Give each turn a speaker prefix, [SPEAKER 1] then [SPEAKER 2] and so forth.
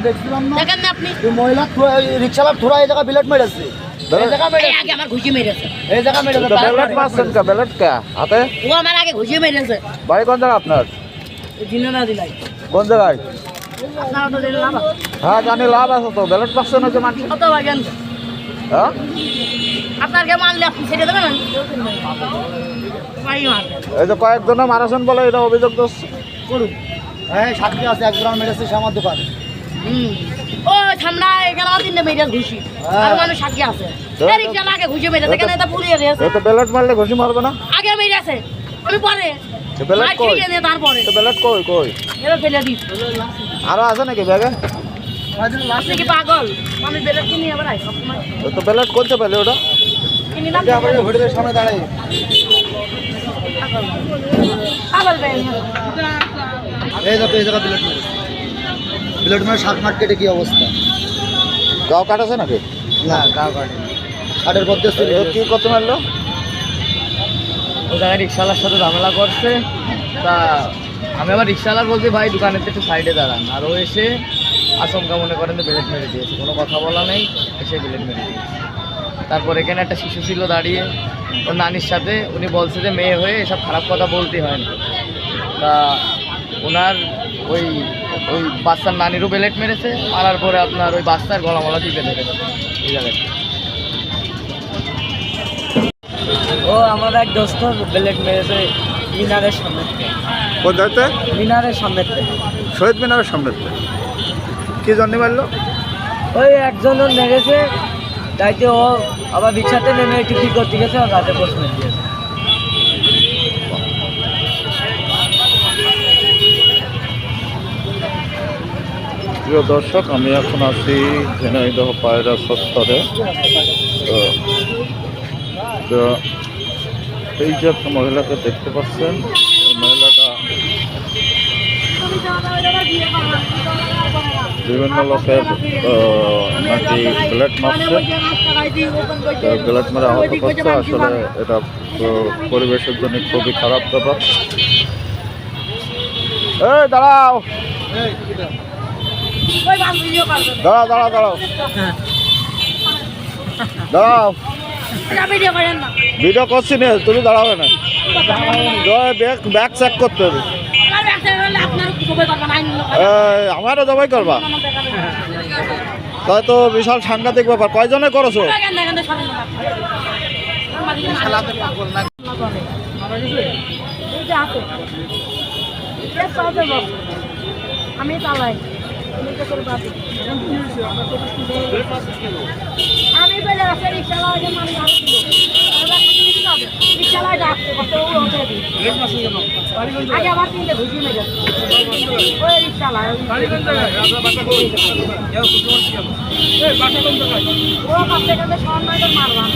[SPEAKER 1] দেখছিলাম না
[SPEAKER 2] দেখেন না আপনি
[SPEAKER 1] মহিলা রিক্সাওয়ালা থোড়া এই জায়গা বিলেট মেরেছে
[SPEAKER 2] আগে আমার ঘুষি মেরেছে
[SPEAKER 1] এই জায়গা মেরেছে
[SPEAKER 3] বেলেট মারছেন কা বেলেট কা হাতে
[SPEAKER 2] ও আমার আগে ঘুষি মেরেছে
[SPEAKER 3] বাড়ি কোন জায়গা আপনার
[SPEAKER 2] দিনে না দিলাই
[SPEAKER 3] কোন জায়গায়
[SPEAKER 2] আপনারা তো জেনে লাভ আছে।
[SPEAKER 3] হ্যাঁ জানি লাভ আছে তো বেলেট পাচ্ছেন হচ্ছে মানুষ
[SPEAKER 2] কত বাগেন
[SPEAKER 3] হ্যাঁ
[SPEAKER 2] আপনাকে মারলে আপনি ছেড়ে দেবেন মারি মারবেন
[SPEAKER 3] এই যে কয়েকজনে মারাছেন বলে এটা অভিযোগ দোষ
[SPEAKER 2] করুন
[SPEAKER 1] হ্যাঁ সাক্ষী আছে এক গ্রাম মেরেছে সে আমার দোকানে
[SPEAKER 2] ও সামনে এখানে আমার তিনটে মেয়েটার ঘুষি আর মানুষ সাক্ষী আছে এই রিক্সা আগে ঘুষি মেরেছে এখানে এটা পুলিয়ে দিয়েছে
[SPEAKER 3] তো বেলেট মারলে ঘুষি মারবে না
[SPEAKER 2] আগে মেরেছে আমি পরে
[SPEAKER 3] তো বেলেট
[SPEAKER 2] মার
[SPEAKER 3] কই
[SPEAKER 2] খেয়ে নিয়ে তারপরে
[SPEAKER 3] তো বেলেট কই কই
[SPEAKER 2] এবার ফেলে দিস
[SPEAKER 3] আরো আছে নাকি ব্যাগে
[SPEAKER 2] আপনি কি পাগল আমি বেলেট কিনি আবার আই সবসময়
[SPEAKER 3] তো বেলেট কোনটা পেলে ওটা
[SPEAKER 2] কিনি না
[SPEAKER 1] হোটেলের সামনে দাঁড়াই
[SPEAKER 2] পাগল ভাই
[SPEAKER 1] এই দেখো এই জায়গা বিলেট মেরেছে বিলেট মেরে শাক মার্কেটে কি অবস্থা
[SPEAKER 3] গাও কাটাছে নাকি
[SPEAKER 1] না গাও কাটে হাটের মধ্যে
[SPEAKER 3] কি কত মারলো
[SPEAKER 4] ও জায়গায় রিক্সাওয়ালার সাথে ঝামেলা করছে তা আমি আবার রিক্সাওয়ালার বলছি ভাই দোকানের থেকে একটু সাইডে দাঁড়ান আর ও এসে আচমকা মনে করেন যে ব্লেড মেরে দিয়েছে কোনো কথা বলা নেই এসে ব্লেড মেরে দিয়েছে তারপর এখানে একটা শিশু ছিল দাঁড়িয়ে ওর নানির সাথে উনি বলছে যে মেয়ে হয়ে এসব খারাপ কথা বলতে হয় না তা ওনার ওই ওই বাচ্চার নানিরও ব্লেড মেরেছে মারার পরে আপনার ওই বাচ্চার গলামলা টিপে ধরেছে এই জায়গায় ও আমার এক দোস্ত ব্লেড মেরেছে মিনারের সামনে থেকে
[SPEAKER 3] কোন জায়গাতে
[SPEAKER 4] মিনারের সামনে থেকে
[SPEAKER 3] শহীদ মিনারের সামনে কি জন্য মারলো
[SPEAKER 4] ওই একজন মেরেছে তাইতে ও আবার রিক্সাতে নেমে একটু কি করতে গেছে আর রাতে প্রশ্ন দিয়েছে
[SPEAKER 3] প্রিয় দর্শক আমি এখন আছি ঝিনাইদহ পায়রা সত্তরে তো এই যে একটা মহিলাকে দেখতে পাচ্ছেন এই মহিলাটা বিভিন্ন লোকের নাকি ব্লেড মারছে ব্লেড মারে আহত করছে আসলে এটা পরিবেশের জন্য খুবই খারাপ ব্যাপার এই দাঁড়াও দাঁড়াও দাঁড়াও দাঁড়াও দাঁড়াও ভিডিও করছি না তুমি দাঁড়াবে না ব্যাগ চেক করতে হবে আমারও জবাই করবা তাই তো বিশাল সাংঘাতিক ব্যাপার কয়জনে করছো
[SPEAKER 2] আমি চালাই আমি বেলে রাখছি রিক্সাওয়ালা মানুষ আসছিল রিক্সাওয়ালা ডাকছে আগে আমার তিনটে ঘুষি মেরে ওই রিক্সাওয়ালা ও পাশে কাছে সন্ন্যায় মারলাম